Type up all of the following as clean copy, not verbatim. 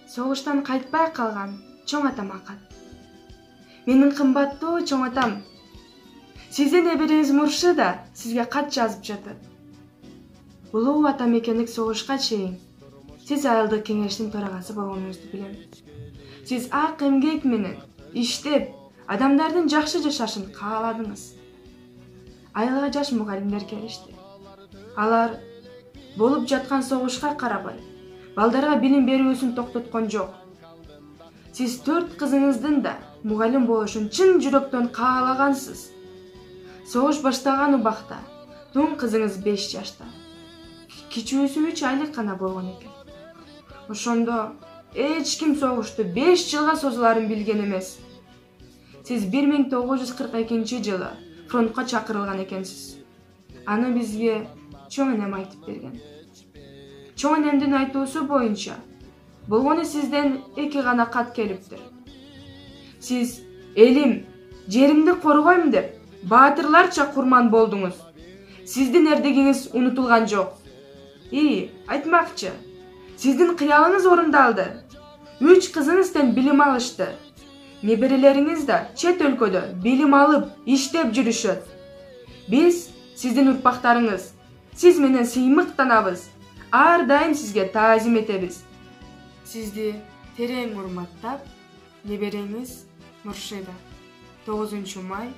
Согуштан кайтпай калган чоң атама кат. Менин кымбаттуу чоң атам, сиздин небериңиз Муршида сизге кат жазып жатат. Улуу ата мекендик согушка чейин сиз айылдык кеңештин төрагасы болгонуңузду билем. Сиз ак эмгек менен иштеп, адамдардын жакшы жашашын кааладыңыз. Айылга жаш мугалимдер келишти. Алар болуп жаткан согушка карабай, балдарга билим берүүсүн токтоткон жок. Сиз 4 кызыңыздын да мугалим болушун чын жүрөктөн каалагансыз. Согуш баштаган убакта тун кызыңыз 5 жашта. Кичүүсү 3 айлык гана болгон экен. Ошондо эч ким согушту 5 жылга созуларын билген эмес. Сиз 1942-жылы фронтко чакырылган экенсиз. Аны бизге чоң энем айтып берген. Чоң энемдин айтуусу боюнча, болгону сизден 2 гана кат келиптир. Сиз элим, жеримди коргойм деп баатырларча курман болдуңуз. Сиздин эрдегиңиз унутулган жок. Айтмакчы, сиздин кыялыңыз орундалды. 3 кызыңыз тең билим алышты. Неберелериңиз да чет өлкөдө билим алып, иштеп жүрүшөт. Биз сиздин урпактарыңыз, сиз менен сыймыктанабыз. Ар дайым сизге таазим этебиз. Сизди терең урматтап, небериңиз Муршида. 9 май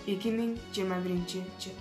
2021 жыл.